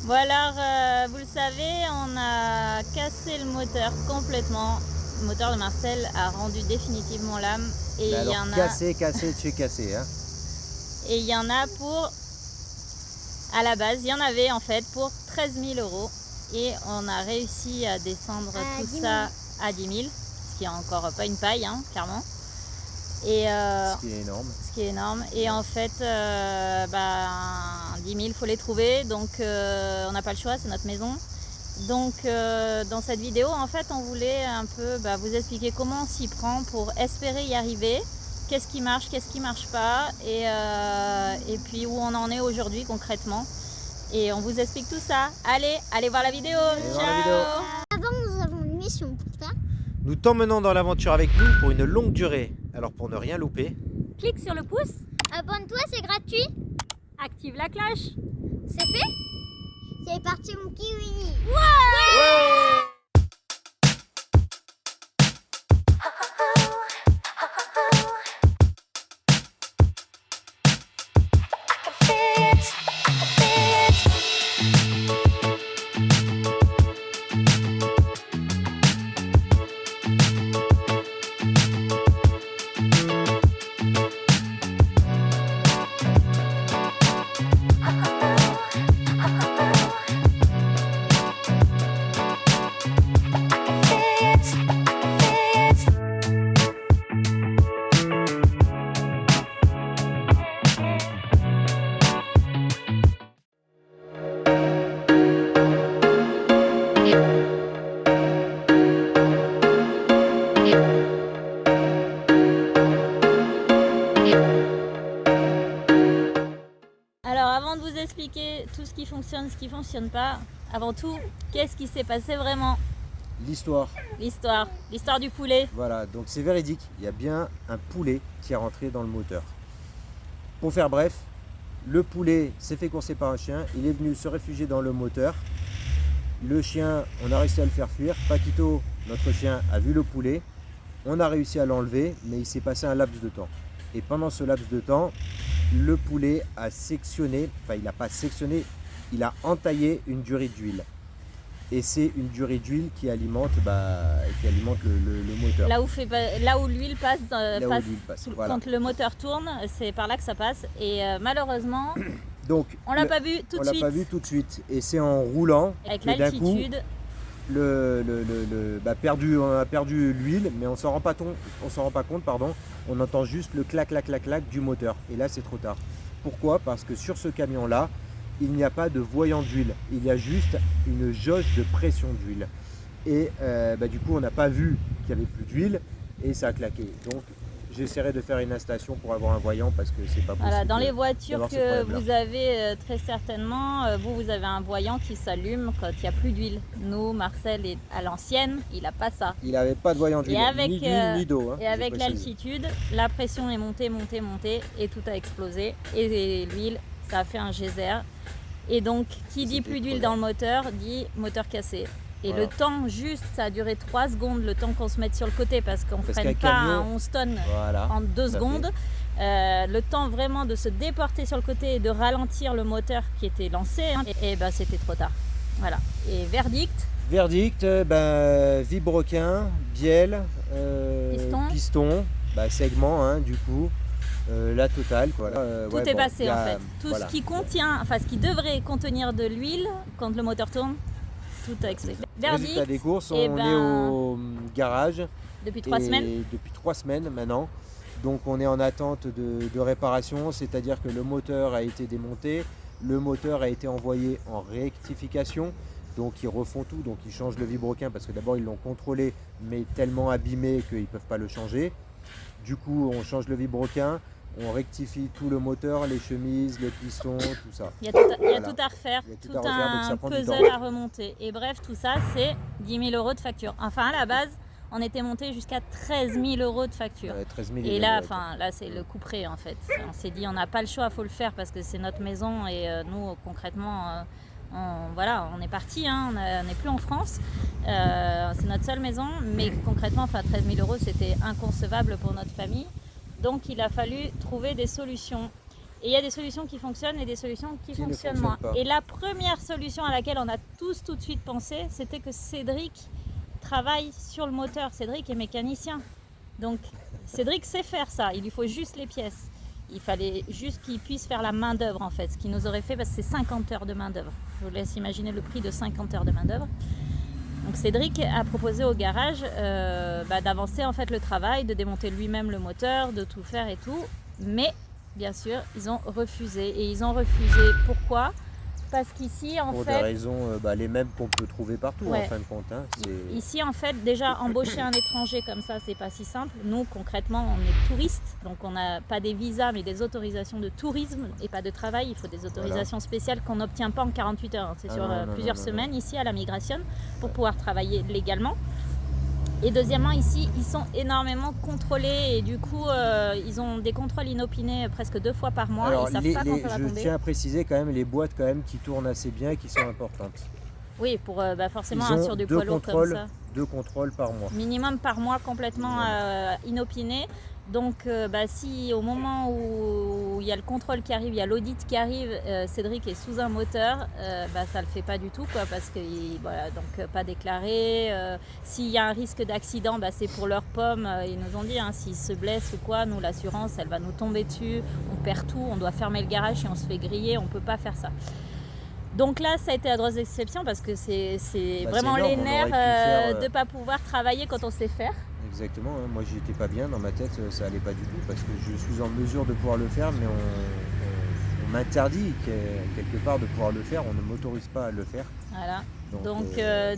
Bon alors, vous le savez, on a cassé le moteur complètement. Le moteur de Marcel a rendu définitivement l'âme. Et il y en a... cassé de chez cassé. Hein. Et il y en a pour... À la base, il y en avait en fait pour 13 000 €. Et on a réussi à descendre tout ça à 10 000. Ce qui est encore pas une paille, hein, clairement. Et, ce qui est énorme. Ce qui est énorme. Et en fait, 10 000, il faut les trouver. Donc, on n'a pas le choix, c'est notre maison. Donc, dans cette vidéo, en fait, on voulait un peu vous expliquer comment on s'y prend pour espérer y arriver. Qu'est-ce qui marche pas. Et puis, où on en est aujourd'hui concrètement. Et on vous explique tout ça. Allez voir la vidéo. Ciao. Avant, nous avons une mission pour toi. Nous t'emmenons dans l'aventure avec nous pour une longue durée. Alors pour ne rien louper, Clique sur le pouce. Abonne-toi, c'est gratuit. Active la cloche. C'est fait. C'est parti, mon kiwi. Alors avant de vous expliquer tout ce qui fonctionne pas, avant tout, qu'est-ce qui s'est passé vraiment? l'histoire. L'histoire du poulet. Voilà, donc c'est véridique. Il y a bien un poulet qui est rentré dans le moteur. Pour faire bref, le poulet s'est fait courser par un chien. Il est venu se réfugier dans le moteur. Le chien, on a réussi à le faire fuir. Paquito, notre chien, a vu le poulet. On a réussi à l'enlever, mais il s'est passé un laps de temps. Et pendant ce laps de temps, le poulet a sectionné, enfin il n'a pas sectionné, il a entaillé une durite d'huile. Et c'est une durite d'huile qui alimente, le moteur. Là où l'huile passe, Là où l'huile passe, voilà. Quand le moteur tourne, c'est par là que ça passe. Et malheureusement, Donc, on l'a pas vu tout de suite. On l'a pas vu tout de suite. Et c'est en roulant Avec que d'un coup, l'altitude. on a perdu l'huile, mais on s'en rend pas compte, pardon. On entend juste le clac du moteur. Et là, c'est trop tard. Pourquoi? Parce que sur ce camion-là, il n'y a pas de voyant d'huile. Il y a juste une jauge de pression d'huile. Et du coup, on n'a pas vu qu'il n'y avait plus d'huile et ça a claqué. Donc, j'essaierai de faire une installation pour avoir un voyant parce que c'est pas possible. Voilà, dans les voitures d'avoir ce que problème-là. vous avez, très certainement, vous avez un voyant qui s'allume quand il n'y a plus d'huile. Nous, Marcel est à l'ancienne, il n'a pas ça. Il n'avait pas de voyant d'huile, Et avec, ni d'huile ni d'eau. Et avec l'altitude, la pression est montée et tout a explosé. Et l'huile, ça a fait un geyser. Et donc, qui dit plus d'huile dans le moteur, dit moteur cassé. Et Voilà. le temps juste, ça a duré 3 secondes, le temps qu'on se mette sur le côté parce qu'on ne freine qu'un pas camion, à 11 tonnes voilà, en 2 tout à secondes. Le temps vraiment de se déporter sur le côté et de ralentir le moteur qui était lancé, et c'était trop tard. Voilà. Et verdict, Vibroquin, bielle, piston, segment du coup, la totale. Quoi. tout est passé en fait. Tout ce qui contient, ce qui devrait contenir de l'huile quand le moteur tourne, tout a explosé. Résultat des courses, on est au garage. Depuis 3 semaines. Depuis 3 semaines maintenant. Donc on est en attente de réparation, c'est-à-dire que le moteur a été démonté, le moteur a été envoyé en rectification. Donc ils refont tout, donc ils changent le vibroquin parce que d'abord ils l'ont contrôlé mais tellement abîmé qu'ils ne peuvent pas le changer. Du coup on change le vibroquin, on rectifie tout le moteur, les chemises, les pistons, tout ça. Il y a tout à refaire, tout tout à refaire, un donc ça puzzle à remonter. Et bref, tout ça c'est 10 000 € de facture. Enfin à la base, on était monté jusqu'à 13 000 € de facture. 13 000 et là c'est le coup près en fait. On s'est dit on n'a pas le choix, il faut le faire parce que c'est notre maison et nous concrètement on est parti, on n'est plus en France, c'est notre seule maison, mais concrètement 13 000 € c'était inconcevable pour notre famille, donc il a fallu trouver des solutions. Et il y a des solutions qui fonctionnent et des solutions qui Qui ne fonctionnent fonctionnent moins. pas. Et la première solution à laquelle on a tous tout de suite pensé, c'était que Cédric travaille sur le moteur. Cédric est mécanicien. Donc Cédric sait faire ça, il lui faut juste les pièces. Il fallait juste qu'il puisse faire la main d'œuvre en fait, ce qu'il nous aurait fait parce que c'est 50 heures de main d'œuvre. Je vous laisse imaginer le prix de 50 heures de main d'œuvre. Donc Cédric a proposé au garage d'avancer en fait le travail, de démonter lui-même le moteur, de tout faire et tout. Mais bien sûr, ils ont refusé. Et ils ont refusé pourquoi ? Parce qu'ici en Pour fait... des raisons les mêmes qu'on peut trouver partout Ouais. en fin de compte. Hein. C'est- Ici, en fait, déjà, embaucher un étranger comme ça, c'est pas si simple. Nous, concrètement, on est touristes, donc on n'a pas des visas, mais des autorisations de tourisme et pas de travail. Il faut des autorisations spéciales qu'on n'obtient pas en 48 heures. C'est Ah sur non, non, plusieurs non, semaines ici à la migration pour pouvoir travailler légalement. Et deuxièmement, ici, ils sont énormément contrôlés et du coup, ils ont des contrôles inopinés presque 2 fois par mois. Alors, Ils savent pas quand ça va je tomber. tiens à préciser quand même les boîtes quand même qui tournent assez bien et qui sont importantes. Oui, pour forcément Ils ont sur du 2 poids lourd comme contrôles, ça. 2 contrôles par mois. Minimum par mois complètement inopiné. Donc si au moment où il y a le contrôle qui arrive, il y a l'audit qui arrive, Cédric est sous un moteur, ça le fait pas du tout quoi, parce que voilà, donc pas déclaré. S'il y a un risque d'accident, c'est pour leur pomme. Ils nous ont dit s'ils se blessent ou quoi, nous l'assurance elle va nous tomber dessus, on perd tout, on doit fermer le garage et on se fait griller, on peut pas faire ça. Donc là, ça a été la grosse exception parce que c'est vraiment énorme, les on nerfs aurait pu faire, de ne pas pouvoir travailler quand on sait faire. Exactement, hein. Moi j'étais pas bien dans ma tête, ça allait pas du tout parce que je suis en mesure de pouvoir le faire, mais on m'interdit quelque part de pouvoir le faire, on ne m'autorise pas à le faire. Voilà. Donc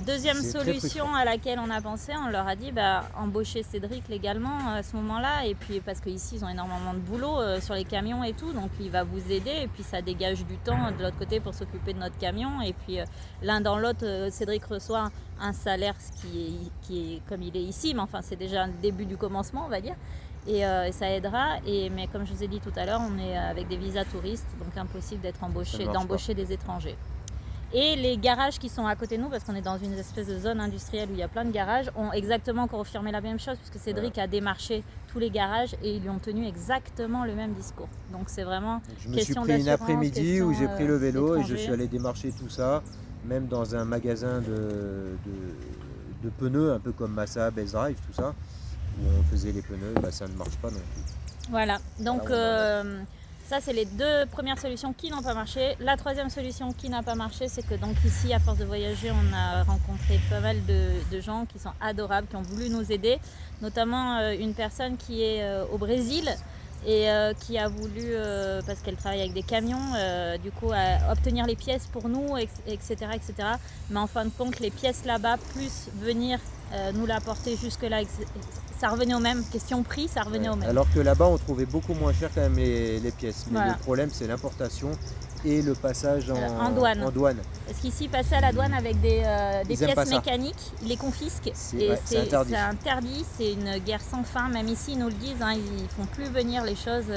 deuxième c'est très solution frustrant. à laquelle on a pensé, on leur a dit embaucher Cédric légalement à ce moment-là, et puis parce qu'ici ils ont énormément de boulot sur les camions et tout, donc il va vous aider et puis ça dégage du temps de l'autre côté pour s'occuper de notre camion, et puis l'un dans l'autre, Cédric reçoit un salaire qui est comme il est ici, mais enfin c'est déjà le début du commencement on va dire. Et ça aidera, mais comme je vous ai dit tout à l'heure, on est avec des visas touristes, donc impossible d'embaucher des étrangers. Et les garages qui sont à côté de nous, parce qu'on est dans une espèce de zone industrielle où il y a plein de garages, ont exactement confirmé la même chose, puisque Cédric a démarché tous les garages et ils lui ont tenu exactement le même discours. Donc c'est vraiment Donc, je me suis question pris une d'assurance, après-midi où j'ai pris le vélo et je d'étranger. suis allé démarcher tout ça, même dans un magasin de pneus, un peu comme Massa, Best Drive, tout ça, où on faisait les pneus, ça ne marche pas non plus. Voilà, donc Voilà, ça c'est les 2 premières solutions qui n'ont pas marché. La troisième solution qui n'a pas marché, c'est que donc ici, à force de voyager, on a rencontré pas mal de gens qui sont adorables, qui ont voulu nous aider, notamment une personne qui est au Brésil et qui a voulu, parce qu'elle travaille avec des camions, du coup obtenir les pièces pour nous, etc., etc. Mais en fin de compte, les pièces là-bas, plus venir nous l'apporter jusque-là, ça revenait au même. Question prix, ça revenait au même. Alors que là-bas, on trouvait beaucoup moins cher quand même les pièces. Mais Voilà. le problème, c'est l'importation et le passage En douane. Parce qu'ici, passer à la douane avec des aiment pas pièces ça. mécaniques, ils les confisquent. C'est interdit. C'est une guerre sans fin. Même ici, ils nous le disent, ils ne font plus venir les choses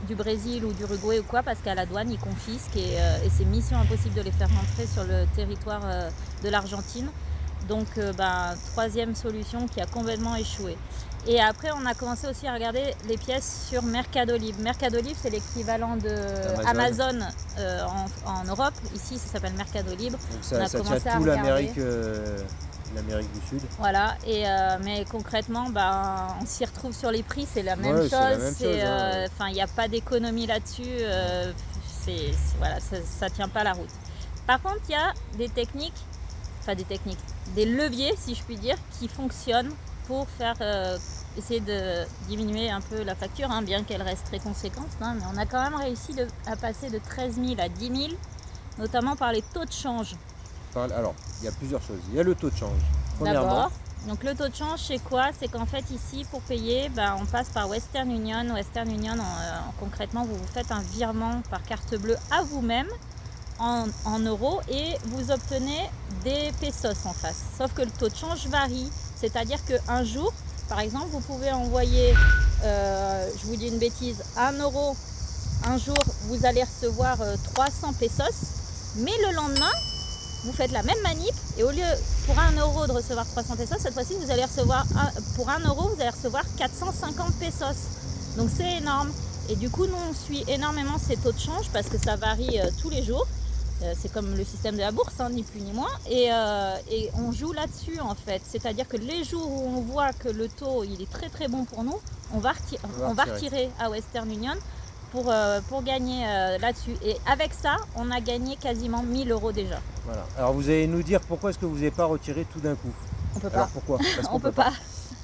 du Brésil ou d'Uruguay ou quoi, parce qu'à la douane, ils confisquent et c'est mission impossible de les faire rentrer sur le territoire de l'Argentine. Donc, troisième solution qui a complètement échoué. Et après, on a commencé aussi à regarder les pièces sur Mercado Libre. Mercado Libre, c'est l'équivalent de Amazon en Europe. Ici, ça s'appelle Mercado Libre. Donc On a ça commencé tient à tout regarder. l'Amérique du Sud. Voilà, mais concrètement, on s'y retrouve sur les prix, c'est la même Ouais, chose. c'est la même chose, hein. Il n'y a pas d'économie là-dessus. Voilà, ça tient pas la route. Par contre, il y a des leviers, si je puis dire, qui fonctionnent pour faire essayer de diminuer un peu la facture, bien qu'elle reste très conséquente. Mais on a quand même réussi à passer de 13 000 à 10 000, notamment par les taux de change. Alors, il y a plusieurs choses. Il y a le taux de change. Premièrement, D'abord, donc le taux de change, c'est quoi? C'est qu'en fait ici, pour payer, on passe par Western Union. Western Union, concrètement, vous faites un virement par carte bleue à vous-même en euros et vous obtenez des pesos en face. Sauf que le taux de change varie. C'est-à-dire qu'un jour, par exemple, vous pouvez envoyer, je vous dis une bêtise, 1 euro. Un jour, vous allez recevoir 300 pesos, mais le lendemain, vous faites la même manip et au lieu pour 1 euro de recevoir 300 pesos, cette fois-ci vous allez recevoir pour 1 euro vous allez recevoir 450 pesos. Donc c'est énorme. Et du coup, nous, on suit énormément ces taux de change parce que ça varie tous les jours. C'est comme le système de la bourse, hein, ni plus ni moins. Et on joue là-dessus, en fait. C'est-à-dire que les jours où on voit que le taux il est très très bon pour nous, on va retirer à Western Union pour gagner là-dessus. Et avec ça, on a gagné quasiment 1000 € déjà. Voilà. Alors vous allez nous dire pourquoi est-ce que vous n'avez pas retiré tout d'un coup. On peut Alors pas. pourquoi? Parce qu'on On peut pas.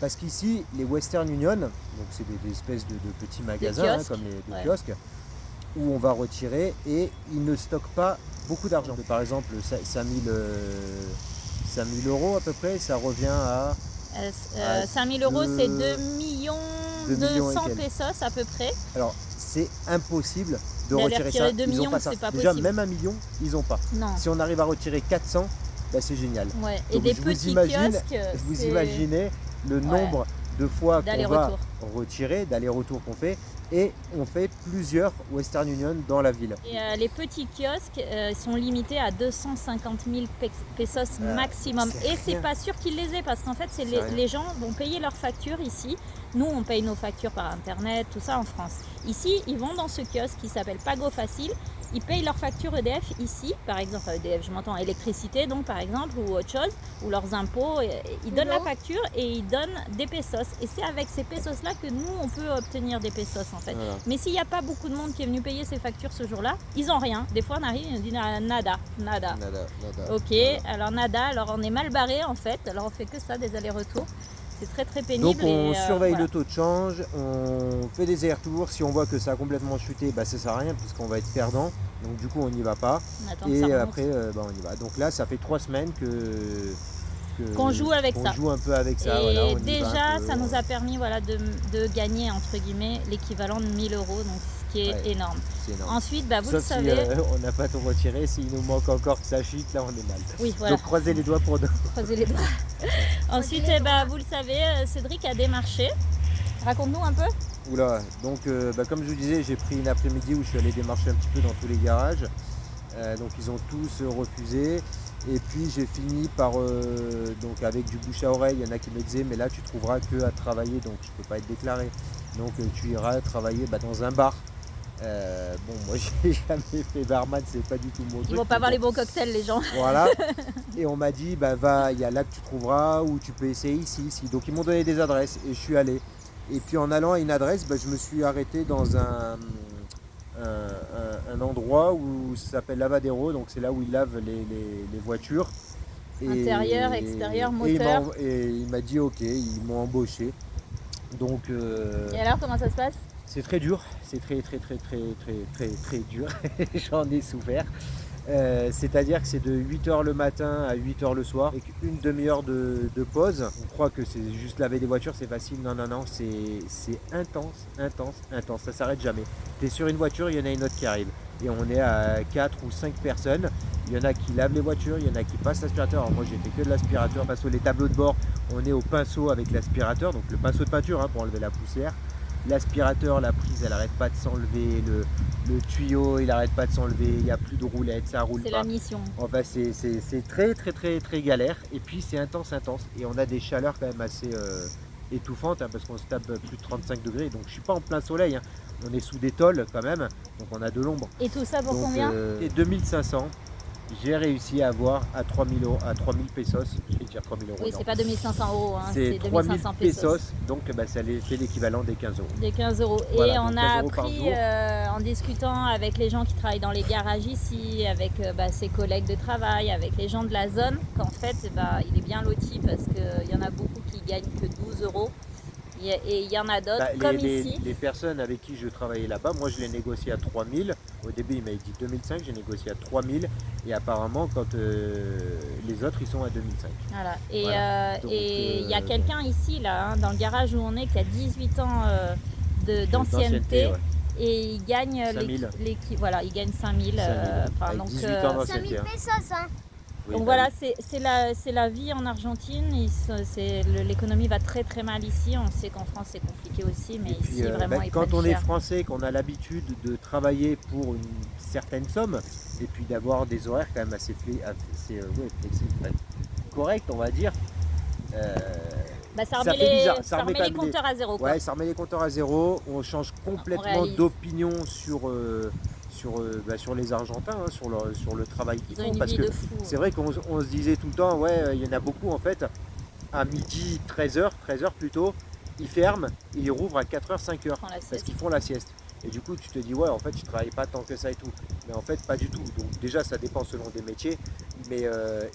Parce qu'ici, les Western Union, donc c'est des espèces de petits magasins, hein, comme les kiosques, où on va retirer et ils ne stockent pas beaucoup d'argent. Par exemple, 5000 € à peu près, ça revient à... 5000 €, c'est 2 millions 200 pesos à peu près. Alors, c'est impossible de D'aller retirer retirer ça. 2 Ils millions, n'ont pas ça. c'est pas Déjà, possible. même 1 million, ils n'ont pas. Non. Si on arrive à retirer 400, bah, c'est génial. Ouais. Et Donc, des je petits vous imagine, kiosques. vous imaginez le nombre de fois qu'on va retirer, d'aller-retour qu'on fait, et on fait plusieurs Western Union dans la ville. Et les petits kiosques sont limités à 250 000 pesos maximum. Et c'est pas sûr qu'ils les aient parce qu'en fait, les gens vont payer leurs factures ici. Nous, on paye nos factures par internet, tout ça en France. Ici, ils vont dans ce kiosque qui s'appelle Pago Facile. Ils payent leurs factures EDF ici, par exemple, EDF, je m'entends, électricité, donc par exemple, ou autre chose, ou leurs impôts. Ils donnent la facture et ils donnent des pesos. Et c'est avec ces pesos-là que nous, on peut obtenir des pesos en fait. Voilà. Mais s'il n'y a pas beaucoup de monde qui est venu payer ces factures ce jour-là, ils n'ont rien. Des fois, on arrive et on dit nada. Ok, alors nada, alors on est mal barré en fait, alors on fait que ça, des allers-retours. C'est très très pénible. Donc on surveille le taux de change, on fait des allers-retours. Si on voit que ça a complètement chuté, bah, ça sert à rien puisqu'on va être perdant. Donc du coup on n'y va pas. Et après on y va. Donc là ça fait 3 semaines qu'on joue avec ça. On joue un peu avec ça. Et voilà, déjà ça nous a permis de gagner entre guillemets l'équivalent de 1000 €, donc ce qui est énorme. Énorme. Ensuite, vous le savez. On n'a pas tout retiré, s'il nous manque encore que ça chute, là on est mal. Oui, voilà. Donc croisez les doigts pour deux. Croisez les doigts. Ensuite, vous le savez, Cédric a démarché. Raconte-nous un peu. Oula, donc comme je vous disais, j'ai pris une après-midi où je suis allé démarcher un petit peu dans tous les garages. Donc ils ont tous refusé. Et puis j'ai fini par, donc avec du bouche à oreille, il y en a qui me disaient mais là tu trouveras que à travailler, donc tu peux pas être déclaré. Donc tu iras travailler dans un bar. Bon, moi j'ai jamais fait barman, c'est pas du tout mon truc. Ils vont pas avoir les bons cocktails, les gens. Voilà. Et on m'a dit va, il y a là que tu trouveras, ou tu peux essayer ici. Donc ils m'ont donné des adresses et je suis allé. Et puis en allant à une adresse, je me suis arrêté dans un endroit où ça s'appelle Lavadero, donc c'est là où ils lavent les voitures. Intérieur, extérieur, moteur. Et il m'a dit ok, ils m'ont embauché. Donc. Et alors comment ça se passe? C'est très dur, c'est très dur, j'en ai souffert. C'est-à-dire que c'est de 8h le matin à 8h le soir, avec une demi-heure de pause. On croit que c'est juste laver des voitures, c'est facile. Non, c'est intense, ça s'arrête jamais. Tu es sur une voiture, il y en a une autre qui arrive. Et on est à 4 ou 5 personnes. Il y en a qui lavent les voitures, il y en a qui passent l'aspirateur. Alors moi j'ai fait que de l'aspirateur, parce que les tableaux de bord, on est au pinceau avec l'aspirateur, donc le pinceau de peinture pour enlever la poussière. L'aspirateur, la prise, elle n'arrête pas de s'enlever, le tuyau, il n'arrête pas de s'enlever, il n'y a plus de roulette, ça roule pas. C'est la mission. Enfin, c'est très galère, et puis c'est intense. Et on a des chaleurs quand même assez étouffantes, parce qu'on se tape plus de 35 degrés, donc je suis pas en plein soleil, hein. On est sous des tôles quand même, donc on a de l'ombre. Et tout ça pour combien? Et 2500. J'ai réussi à avoir à 3000 pesos, je vais dire 3000 €. Oui, c'est pas 2500 €, hein, c'est 2500 pesos. Donc c'est l'équivalent des 15 €. Des 15 €. Voilà, et on a appris en discutant avec les gens qui travaillent dans les garages ici, avec ses collègues de travail, avec les gens de la zone, qu'en fait il est bien loti parce qu'il y en a beaucoup qui gagnent que 12 €. Et il y en a d'autres comme ici. Les personnes avec qui je travaillais là-bas, moi je l'ai négocié à 3000. Au début il m'avait dit 2005, j'ai négocié à 3000. Et apparemment quand les autres ils sont à 2005. Voilà. Et il y a quelqu'un ici là, dans le garage où on est, qui a 18 ans d'ancienneté. Ouais. Et il gagne 5000. Il gagne 5000. Donc 18 ans d'ancienneté. 5000 pesos, hein. Oui, donc voilà, c'est la vie en Argentine. L'économie va très très mal ici. On sait qu'en France c'est compliqué aussi, mais puis, ici vraiment ils quand on cher. est français, qu'on a l'habitude de travailler pour une certaine somme, et puis d'avoir des horaires quand même assez flexibles, corrects on va dire, Bah, ça Ça remet fait bizarre, les, ça ça remet remet quand les même compteurs à zéro, quoi. Ouais, ça remet les compteurs à zéro. On change complètement réalise. d'opinion sur les Argentins, hein, sur le travail qu'ils Ils ont font. une Parce vie que de fou. c'est vrai qu'on se disait tout le temps, ouais, il y en a beaucoup en fait, à midi 13h plutôt, ils ferment et ils rouvrent à 4h, 5h. Prends la Parce sieste. qu'ils font la sieste. Et du coup, tu te dis, ouais, en fait, je travaille pas tant que ça et tout. Mais en fait, pas du tout. Donc, déjà, ça dépend selon des métiers. Mais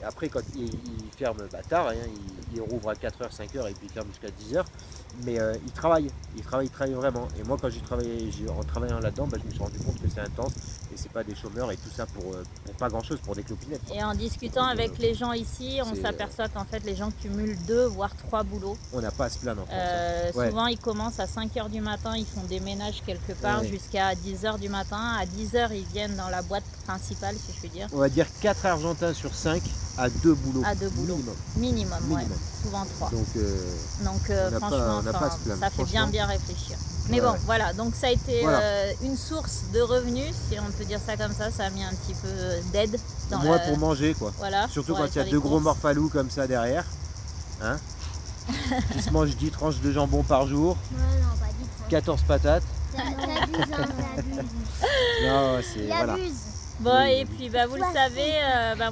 après, quand ils ferment tard, hein, ils rouvrent à 4h, 5h et puis ils ferment jusqu'à 10h. Mais ils travaillent. Ils travaillent vraiment. Et moi, quand en travaillant là-dedans, je me suis rendu compte que c'est intense. Et c'est pas des chômeurs et tout ça pour pas grand-chose, pour des clopinettes. Et en discutant avec les gens ici, on c'est- s'aperçoit qu'en fait, les gens cumulent 2 voire 3 boulots. On n'a pas à se plaindre en France. hein. Ouais. Souvent, ils commencent à 5h du matin, ils font des ménages quelque part Ouais. jusqu'à 10h du matin. À 10h, ils viennent dans la boîte principale, si je puis dire. On va dire 4 Argentins sur 5 à 2 boulots. À 2 boulots. Minimum. Minimum. Ouais. Souvent 3. Donc, Donc on n'a franchement, pas à se plaindre, ça fait franchement. bien réfléchir. Mais Ouais, bon, ouais. voilà, donc ça a été Voilà. une source de revenus, si on peut dire ça comme ça a mis un petit peu d'aide dans Moi, pour manger, quoi. Voilà, Surtout pour quand aller il y a faire deux les gros courses. morphalous comme ça derrière. Hein qui se mangent 10 tranches de jambon par jour, Non, non, pas du tout. 14 patates. T'abuses, hein, t'abuses. Non, c'est. Il Voilà. abuse. Bon, Oui, et oui. puis vous le savez,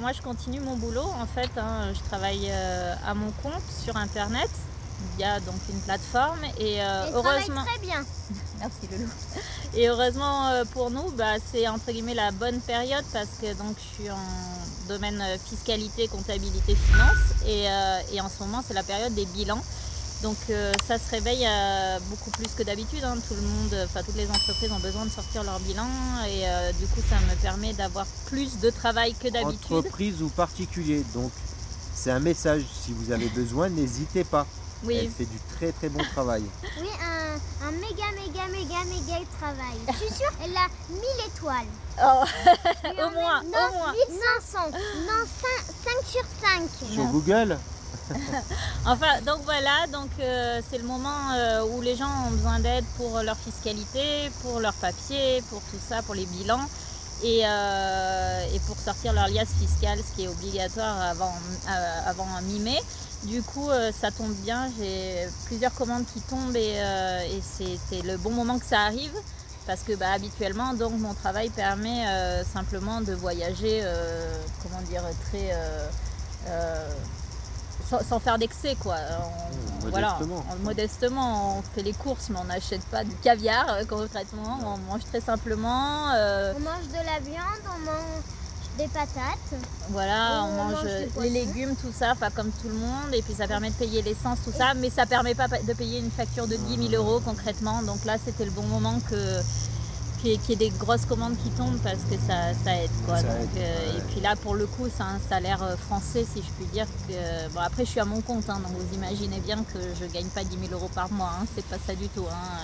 moi je continue mon boulot en fait. Je travaille à mon compte sur internet via donc une plateforme et Et heureusement. travaille très bien. Merci Loulou. Et heureusement pour nous, c'est entre guillemets la bonne période parce que donc je suis en domaine fiscalité, comptabilité, finance et en ce moment c'est la période des bilans. Donc ça se réveille beaucoup plus que d'habitude. Hein. Tout le monde, toutes les entreprises ont besoin de sortir leur bilan et du coup ça me permet d'avoir plus de travail que d'habitude. Entreprise ou particulier. Donc, c'est un message. Si vous avez besoin, n'hésitez pas. Oui. Elle fait du très très bon travail. Oui, un méga travail. Je suis sûre, elle a 1000 étoiles. Oh, Oui, au moins, non, au moins. 1500. Non, 5 sur 5. Sur Google, Enfin, donc voilà, donc c'est le moment où les gens ont besoin d'aide pour leur fiscalité, pour leurs papiers, pour tout ça, pour les bilans et pour sortir leur liasse fiscale, ce qui est obligatoire avant mi-mai. Du coup, ça tombe bien, j'ai plusieurs commandes qui tombent et c'était le bon moment que ça arrive. Parce que habituellement, donc, mon travail permet simplement de voyager, très sans faire d'excès, quoi. Modestement, on fait les courses, mais on n'achète pas du caviar concrètement. On mange très simplement. On mange de la viande, on mange des patates. Voilà, On on mange mange du les poisson. légumes, tout ça, comme tout le monde. Et puis ça permet de payer l'essence, tout ça, mais ça permet pas de payer une facture de 10 000 € concrètement. Donc là, c'était le bon moment qu'il y ait des grosses commandes qui tombent parce que ça aide, quoi. Ça Donc, aide, ouais. Et puis là, pour le coup, c'est un salaire français, si je puis dire. Bon, après, je suis à mon compte, hein, donc vous imaginez bien que je gagne pas 10 000 € par mois. Hein, c'est pas ça du tout. Hein.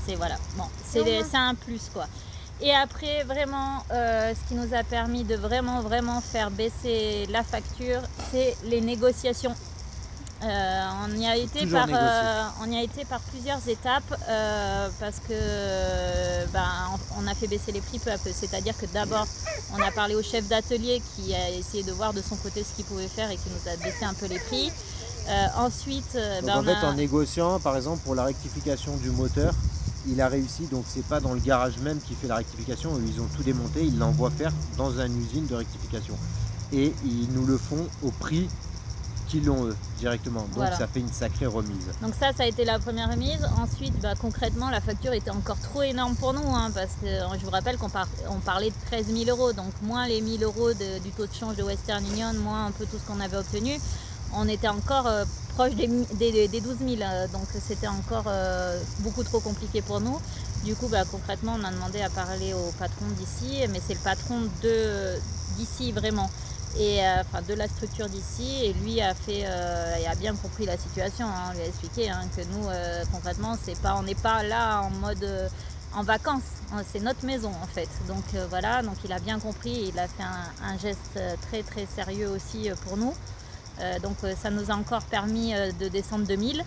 C'est voilà. Bon, c'est un plus, quoi. Et après, vraiment, ce qui nous a permis de vraiment faire baisser la facture, c'est les négociations. On y a été par plusieurs étapes parce que on a fait baisser les prix peu à peu. C'est-à-dire que d'abord, on a parlé au chef d'atelier qui a essayé de voir de son côté ce qu'il pouvait faire et qui nous a baissé un peu les prix. Ensuite, donc en fait, en négociant, par exemple, pour la rectification du moteur, il a réussi. Donc, c'est pas dans le garage même qui fait la rectification. Ils ont tout démonté, ils l'envoient faire dans une usine de rectification. Et ils nous le font au prix qu'ils l'ont eux directement. Donc Voilà. ça fait une sacrée remise. Donc ça a été la première remise. Ensuite, concrètement, la facture était encore trop énorme pour nous, hein, parce que je vous rappelle qu'on parlait de 13 000 €. Donc moins les 1 000 € du taux de change de Western Union, moins un peu tout ce qu'on avait obtenu. On était encore proche des 12 000. Donc c'était encore beaucoup trop compliqué pour nous. Du coup, concrètement, on a demandé à parler au patron d'ici, mais c'est le patron d'ici vraiment. Et de la structure d'ici, et lui a bien compris la situation, hein, on lui a expliqué que nous concrètement on n'est pas là en mode en vacances, c'est notre maison en fait. Donc voilà, donc il a bien compris, il a fait un geste très très sérieux aussi pour nous. Donc ça nous a encore permis de descendre de 1000.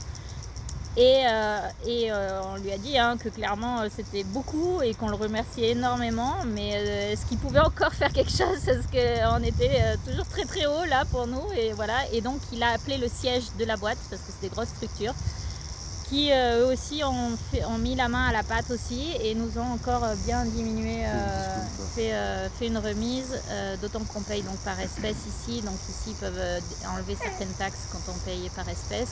On lui a dit que clairement c'était beaucoup et qu'on le remerciait énormément, mais est-ce qu'il pouvait encore faire quelque chose parce qu'on était toujours très très haut là pour nous, et voilà. Et donc il a appelé le siège de la boîte, parce que c'est des grosses structures, qui eux aussi ont mis la main à la pâte aussi et nous ont encore bien diminué, fait une remise, d'autant qu'on paye donc par espèce ici. Donc ici ils peuvent enlever certaines taxes quand on paye par espèce.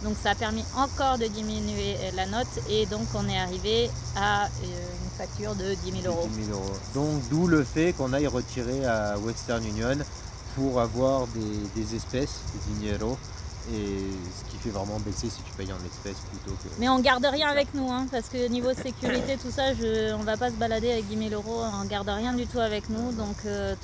Donc ça a permis encore de diminuer la note, et donc on est arrivé à une facture de 10 000 euros. 10 000 euros. Donc d'où le fait qu'on aille retirer à Western Union pour avoir des espèces, des dinero, et ce qui fait vraiment baisser si tu payes en espèces plutôt que... Mais on garde rien avec nous, parce que niveau sécurité, tout ça, on va pas se balader avec 10 000 euros, on garde rien du tout avec nous, donc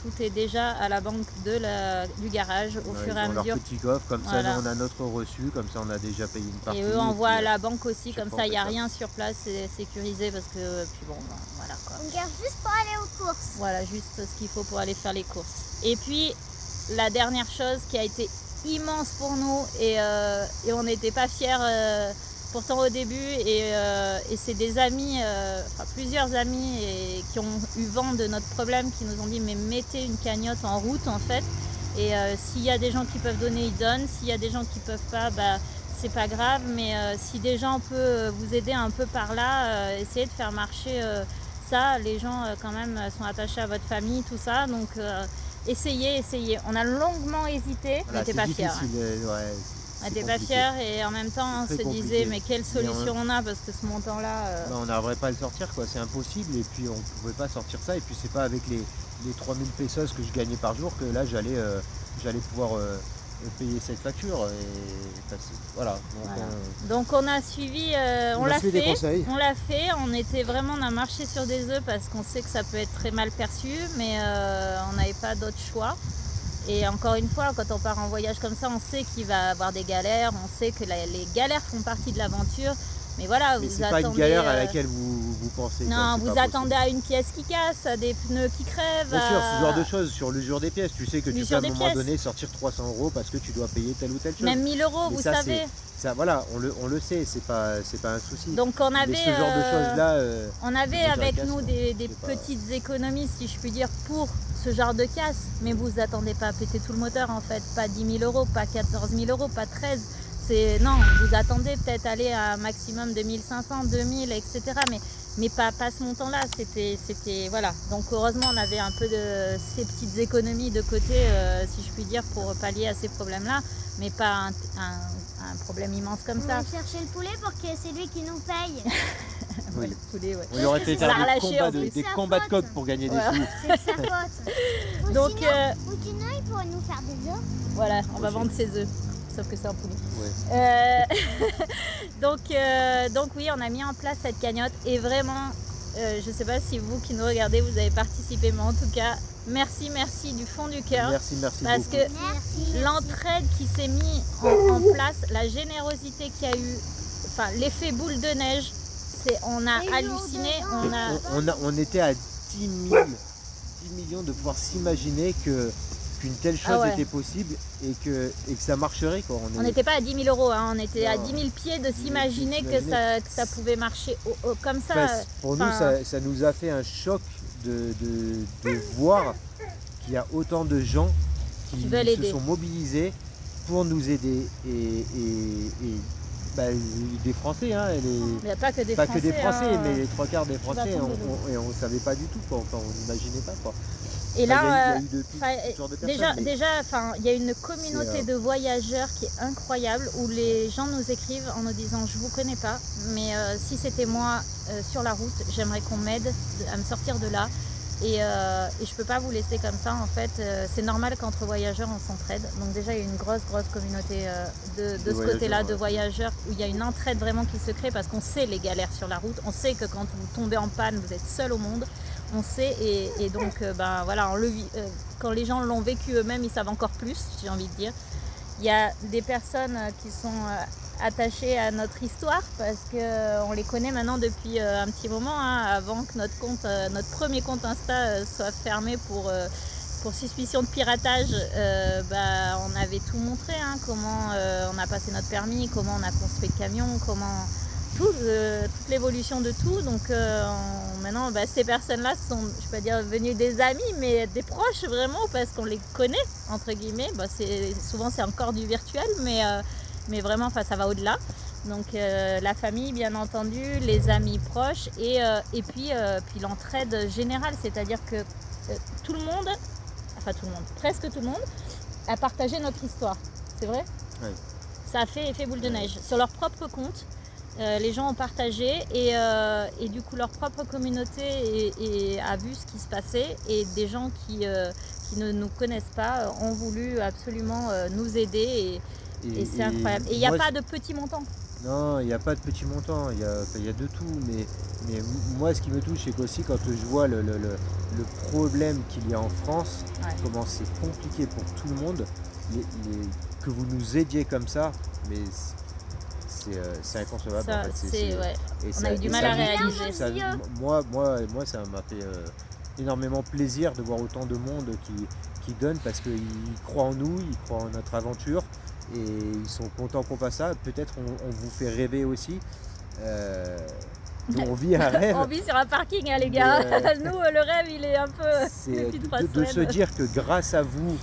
tout est déjà à la banque du garage au fur et à mesure. Leur petit coffre, comme ça nous, on a notre reçu, comme ça on a déjà payé une partie. Et eux envoient à la banque aussi, comme ça il n'y a rien sur place, c'est sécurisé, parce que puis bon, voilà quoi. On garde juste pour aller aux courses. Voilà, juste ce qu'il faut pour aller faire les courses. Et puis la dernière chose qui a été immense pour nous, et on n'était pas fiers pourtant au début, et c'est des amis, plusieurs amis qui ont eu vent de notre problème, qui nous ont dit mais mettez une cagnotte en route en fait, et s'il y a des gens qui peuvent donner, ils donnent, s'il y a des gens qui peuvent pas, c'est pas grave, mais si des gens peuvent vous aider un peu par là, essayez de faire marcher ça. Les gens quand même sont attachés à votre famille, tout ça, donc essayez. On a longuement hésité, on n'était pas fiers. On n'était pas fiers, et en même temps on se disait mais quelle solution on a, parce que ce montant-là... on n'arriverait pas à le sortir, quoi. C'est impossible, et puis on ne pouvait pas sortir ça, et puis c'est pas avec les 3000 pesos que je gagnais par jour que là j'allais pouvoir payer cette facture, et voilà. Donc on a suivi, on l'a fait, on a marché sur des œufs, parce qu'on sait que ça peut être très mal perçu, mais on n'avait pas d'autre choix. Et encore une fois, quand on part en voyage comme ça, on sait qu'il va y avoir des galères, on sait que les galères font partie de l'aventure. Mais voilà, mais vous attendez... pas une galère à laquelle vous pensez. Non, vous attendez à une pièce qui casse, à des pneus qui crèvent. Bien sûr, ce genre de choses, sur l'usure des pièces. Tu sais que tu peux à un moment donné sortir 300 euros parce que tu dois payer telle ou telle chose. Même 1000 euros, vous savez. Ça, voilà, on le sait, c'est pas un souci. Donc on avait, ce genre de choses-là, on avait avec nous des petites économies, si je puis dire, pour ce genre de casse. Mais vous attendez pas à péter tout le moteur en fait. Pas 10 000 euros, pas 14 000 euros, pas 13. Non, vous attendez peut-être aller à un maximum de 1500, 2000, etc. Mais pas ce montant-là. C'était voilà. Donc heureusement, on avait un peu de ces petites économies de côté, si je puis dire, pour pallier à ces problèmes-là, mais pas un problème immense comme ça. On va chercher le poulet pour que c'est lui qui nous paye. Oui. Le poulet, ouais. On aurait fait faire des combats de coq pour gagner des sous. C'est sa faute. Donc, ou sinon, il pourrait nous faire des œufs. Voilà, on va vendre ses œufs. Sauf que c'est un poulet. Ouais. Donc oui, on a mis en place cette cagnotte, et vraiment, je ne sais pas si vous qui nous regardez, vous avez participé, mais en tout cas, merci du fond du cœur. Merci parce beaucoup. Que l'entraide qui s'est mise en place, la générosité qu'il y a eu, enfin l'effet boule de neige, on a halluciné. On était à 10 millions de pouvoir s'imaginer qu'une telle chose était possible, et que ça marcherait, quoi. On n'était pas à 10 000 euros, on était à 10 000 pieds de s'imaginer que ça pouvait marcher comme ça. Pour nous, ça nous a fait un choc de voir qu'il y a autant de gens qui se sont mobilisés pour nous aider, et des Français, il n'y a pas que des Français, mais les 3/4 des Français, et on ne savait pas du tout, quoi. Enfin, on n'imaginait pas, quoi. Et là, il y a eu de toutes sortes de personnes, déjà, il y a une communauté de voyageurs qui est incroyable, où les gens nous écrivent en nous disant je vous connais pas, mais si c'était moi sur la route, j'aimerais qu'on m'aide à me sortir de là. Et je peux pas vous laisser comme ça en fait. C'est normal qu'entre voyageurs on s'entraide. Donc déjà il y a une grosse communauté de ce côté-là de voyageurs, où il y a une entraide vraiment qui se crée, parce qu'on sait les galères sur la route. On sait que quand vous tombez en panne, vous êtes seul au monde. On sait, et donc voilà, quand les gens l'ont vécu eux-mêmes, ils savent encore plus, j'ai envie de dire. Il y a des personnes qui sont attachées à notre histoire, parce qu'on les connaît maintenant depuis un petit moment, avant que notre premier compte Insta soit fermé pour pour suspicion de piratage, on avait tout montré, hein, comment on a passé notre permis, comment on a construit le camion, comment toute l'évolution de tout. Donc maintenant, ces personnes-là sont, je peux pas dire devenues des amis, mais des proches vraiment, parce qu'on les connaît, entre guillemets. Souvent c'est encore du virtuel, mais vraiment, ça va au-delà. Donc la famille, bien entendu, les amis proches, et puis l'entraide générale, c'est-à-dire que tout le monde, presque tout le monde, a partagé notre histoire. C'est vrai ? Oui. Ça a fait effet boule de neige. Sur leur propre compte, les gens ont partagé, et du coup leur propre communauté a vu ce qui se passait, et des gens qui ne nous connaissent pas ont voulu absolument nous aider, et c'est incroyable. Et il n'y a pas de petits montants. Non, il n'y a pas de petits montants, il y a de tout, mais moi ce qui me touche, c'est qu'aussi quand je vois le problème qu'il y a en France, comment c'est compliqué pour tout le monde, que vous nous aidiez comme ça, mais c'est inconcevable. En fait. On a eu du mal à réaliser. Moi, ça m'a fait énormément plaisir de voir autant de monde qui donne, parce qu'ils croient en nous, ils croient en notre aventure. Et ils sont contents qu'on fasse ça. Peut-être on vous fait rêver aussi. Nous, on vit un rêve. On vit sur un parking, hein, les gars. Nous, le rêve, il est un peu... C'est de se dire que grâce à vous,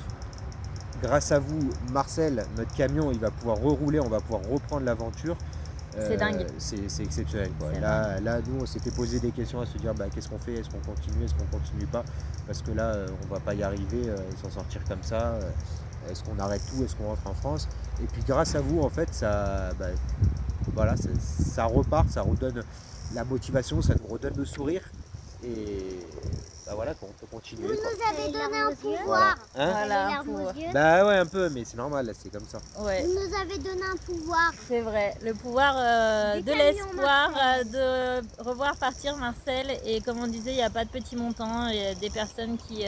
Marcel, notre camion, il va pouvoir rerouler, on va pouvoir reprendre l'aventure. C'est dingue. C'est exceptionnel, quoi. Là, nous, on s'était posé des questions à se dire qu'est-ce qu'on fait, est-ce qu'on continue pas, parce que là, on va pas y arriver, s'en sortir comme ça. Est-ce qu'on arrête tout, est-ce qu'on rentre en France? Et puis grâce à vous, en fait, ça repart, ça redonne la motivation, ça nous redonne le sourire, et qu'on peut continuer. Vous nous avez donné un pouvoir. Hein? Ouais, un peu, mais c'est normal, là, c'est comme ça. Ouais. Vous nous avez donné un pouvoir. C'est vrai, le pouvoir de l'espoir, de revoir partir Marcel. Et comme on disait, il n'y a pas de petits montants. Il y a des personnes qui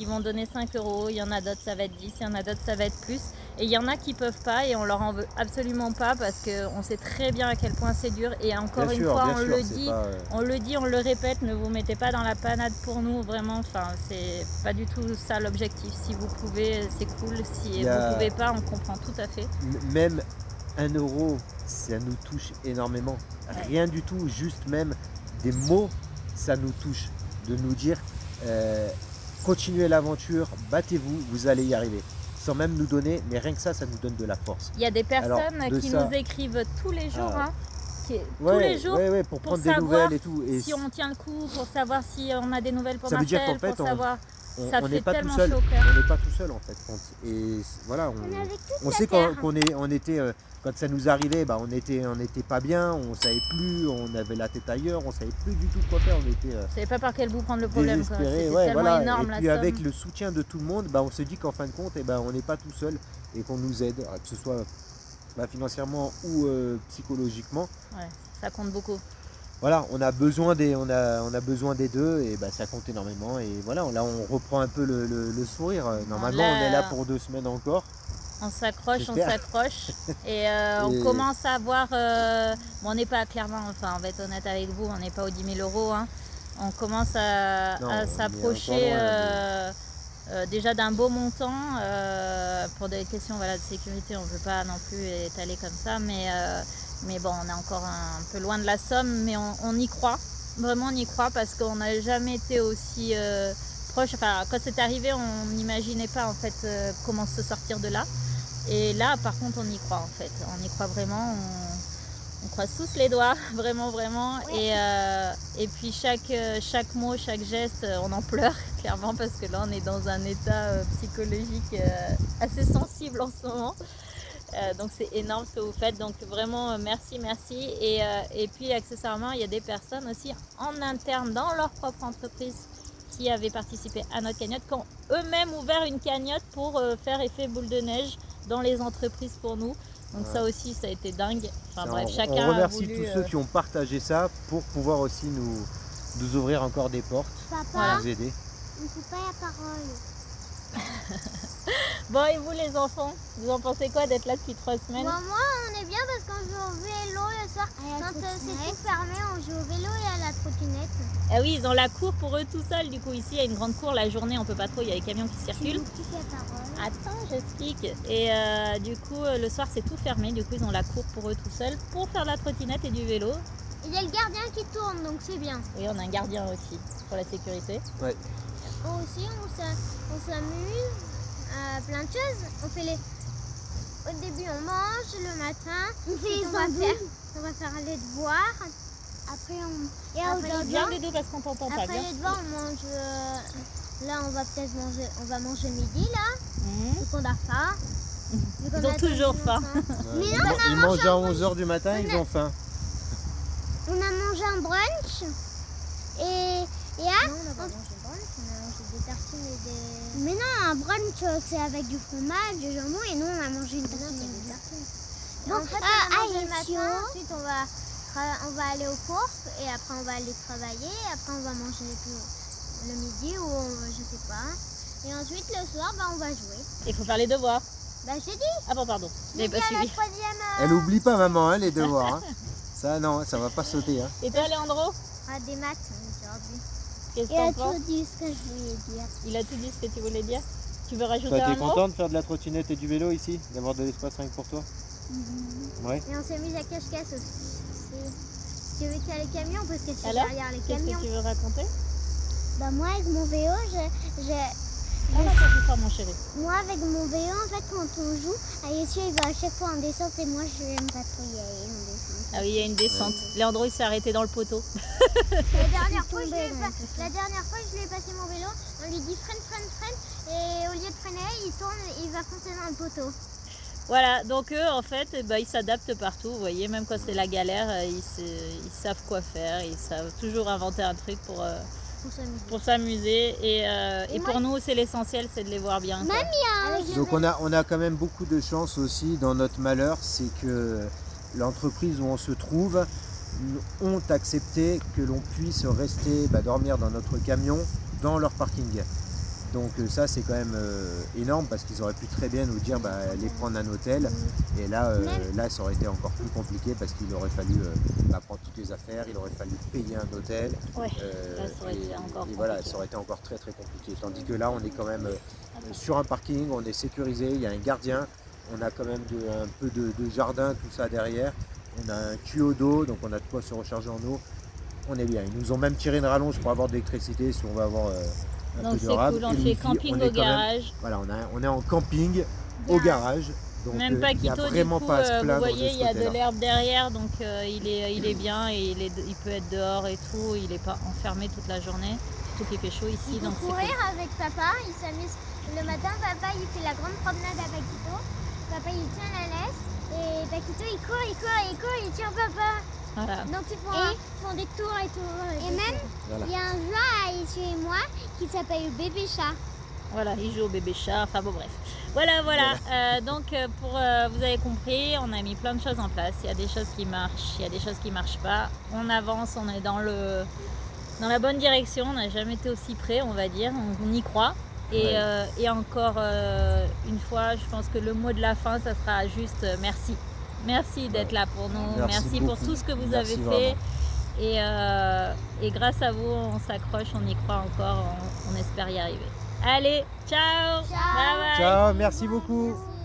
vont donner 5 €, il y en a d'autres ça va être 10, il y en a d'autres ça va être plus, et il y en a qui peuvent pas, et on leur en veut absolument pas, parce qu'on sait très bien à quel point c'est dur, et encore une fois on le dit, on le répète, ne vous mettez pas dans la panade pour nous, vraiment, c'est pas du tout ça l'objectif. Si vous pouvez, c'est cool, si vous pouvez pas, on comprend tout à fait. Même 1 €, ça nous touche énormément. Rien du tout, juste même des mots, ça nous touche, de nous dire continuez l'aventure, battez-vous, vous allez y arriver. Sans même nous donner, mais rien que ça nous donne de la force. Il y a des personnes qui nous écrivent tous les jours, tous les jours, pour prendre des nouvelles et tout. Et si on tient le coup, pour savoir si on a des nouvelles pour Marcel, ça veut dire qu'en fait, pour savoir... Ça on fait n'est pas tellement tout seul. chaud au cœur. On n'est pas tout seul en fait. Et voilà, on sait qu'on était, quand ça nous arrivait, on était pas bien, on savait plus, on avait la tête ailleurs, on savait plus du tout quoi faire. On était savait pas par quel bout prendre le problème. Désespérés, c'était tellement énorme. Et puis avec le soutien de tout le monde, on se dit qu'en fin de compte, on n'est pas tout seul, et qu'on nous aide, que ce soit financièrement ou psychologiquement. Ouais, ça compte beaucoup. Voilà, on a besoin des deux, et ça compte énormément, et voilà, là on reprend un peu le sourire. Normalement on est là pour 2 semaines encore. On s'accroche, et on commence à voir, on n'est pas clairement, on va être honnête avec vous, on n'est pas aux 10 000 €, hein. On commence à s'approcher déjà d'un beau montant, pour des questions de sécurité, on ne veut pas non plus étaler comme ça, mais bon, on est encore un peu loin de la somme, mais on y croit, vraiment on y croit, parce qu'on n'a jamais été aussi proche. Quand c'est arrivé, on n'imaginait pas en fait comment se sortir de là, et là par contre on y croit en fait, on y croit vraiment, on croise tous les doigts, vraiment, et puis chaque mot, chaque geste, on en pleure clairement, parce que là on est dans un état psychologique assez sensible en ce moment. Donc c'est énorme ce que vous faites, donc vraiment merci, et puis accessoirement il y a des personnes aussi en interne dans leur propre entreprise qui avaient participé à notre cagnotte, qui ont eux-mêmes ouvert une cagnotte pour faire effet boule de neige dans les entreprises pour nous, donc ça aussi ça a été dingue. Chacun on remercie a voulu, tous ceux qui ont partagé ça pour pouvoir aussi nous ouvrir encore des portes, Papa, nous aider. on ne coupe pas la parole. Bon, et vous les enfants, vous en pensez quoi d'être là depuis 3 semaines? Moi, on est bien parce qu'on joue au vélo le soir. Quand c'est tout fermé, on joue au vélo et à la trottinette. Ah oui, ils ont la cour pour eux tout seuls. Du coup, ici, il y a une grande cour. La journée, on peut pas trop. Il y a les camions qui circulent. Attends, j'explique. Et du coup, le soir, c'est tout fermé. Du coup, ils ont la cour pour eux tout seuls pour faire de la trottinette et du vélo. Il y a le gardien qui tourne, donc c'est bien. Et on a un gardien aussi pour la sécurité. Ouais. Aussi, on s'amuse à plein de choses. Au début, on mange le matin. On va faire les devoirs. Après, Viens les deux parce qu'on t'entend pas. Après les devoirs, on mange. Là, on va peut-être manger. On va manger midi là. Vu qu'on a faim. Ils ont toujours faim. Mais Ils mangent à 11h du matin, ils ont faim. On a mangé un brunch. Et Non, on n'a pas mangé de brunch. On a mangé des tartines et des. Mais non, un brunch c'est avec du fromage, du jambon et nous on a mangé une tartine. tartines. En fait, on a mangé le matin, ensuite on va aller aux courses et après on va aller travailler, après on va manger le midi ou je sais pas. Et ensuite le soir on va jouer. Il faut faire les devoirs. Bah je t'ai dit. Ah bon, pardon. Je n'ai pas à la suivi. troisième. Elle oublie pas maman hein, les devoirs. Hein. Ça non, ça va pas sauter. Hein. Et toi, Léandro, Des maths aujourd'hui. qu'est-ce que t'en penses? dit ce que je voulais dire. Il a tout dit ce que tu voulais dire. Tu veux rajouter Toi, un t'es mot? content de faire de la trottinette et du vélo ici, d'avoir de l'espace rien que pour toi? Ouais. Et on s'est mis à cache-cache aussi. Parce qu'il y a les camions, parce que c'est Alors, derrière les qu'est-ce camions. que tu veux raconter? Bah moi avec mon vélo, Ah, là, ça plus fort, mon chéri. moi avec mon vélo en fait quand on joue, Ayesio il va à chaque fois en descente et moi je l'aime pas trop y aller en descente. Ah oui, il y a une descente. Léandro, il s'est arrêté dans le poteau. La dernière fois je lui ai passé mon vélo, on lui dit freine et au lieu de freiner il tourne et il va foncer dans le poteau. Voilà, donc eux, en fait, ils s'adaptent partout. Vous voyez, même quand c'est la galère, ils savent quoi faire. Ils savent toujours inventer un truc pour s'amuser. Et pour nous, c'est l'essentiel, c'est de les voir bien. quoi. Donc on a quand même beaucoup de chance aussi dans notre malheur, c'est que l'entreprise où on se trouve ont accepté que l'on puisse rester dormir dans notre camion dans leur parking. Donc ça c'est quand même énorme parce qu'ils auraient pu très bien nous dire aller prendre un hôtel et là ça aurait été encore plus compliqué parce qu'il aurait fallu prendre toutes les affaires, il aurait fallu payer un hôtel Ouais, là, ça aurait été encore et voilà, compliqué. ça aurait été encore très très compliqué. Tandis que là on est quand même sur un parking, on est sécurisé, il y a un gardien, on a quand même un peu de jardin, tout ça derrière, on a un tuyau d'eau, donc on a de quoi se recharger en eau, on est bien. Ils nous ont même tiré une rallonge pour avoir de l'électricité si on va avoir un Donc peu c'est de rab. cool, on Et le fait wifi, camping on est au quand même- garage. Voilà, on est en camping au garage. Donc Même pas il n'y a Quito, du vraiment coup, pas à se vous plaindre voyez, de ce il y a de côté-là. l'herbe derrière, donc il est bien et il peut être dehors et tout. Il n'est pas enfermé toute la journée, surtout qu'il fait chaud ici. Il peut Donc c'est courir cool. avec papa, il s'amuse. Le matin, papa il fait la grande promenade à Paquito. Papa il tient la laisse et Paquito il court, il tient papa. Voilà. Donc ils font des tours et tout. Et même, Voilà. il y a un jeu à Ayesio et moi qui s'appelle Bébé Chat. Voilà, il joue au bébé chat, enfin bon bref. Voilà. Donc vous avez compris, on a mis plein de choses en place. Il y a des choses qui marchent, il y a des choses qui marchent pas. On avance, on est dans la bonne direction. On n'a jamais été aussi près, on va dire. On y croit. Et encore une fois, je pense que le mot de la fin, ça sera juste merci. Merci d'être là pour nous. Merci pour beaucoup. tout ce que vous Merci avez vraiment. fait. Et grâce à vous, on s'accroche, on y croit encore, on espère y arriver. Allez, ciao, Ciao. bye bye. Ciao, merci beaucoup. Merci.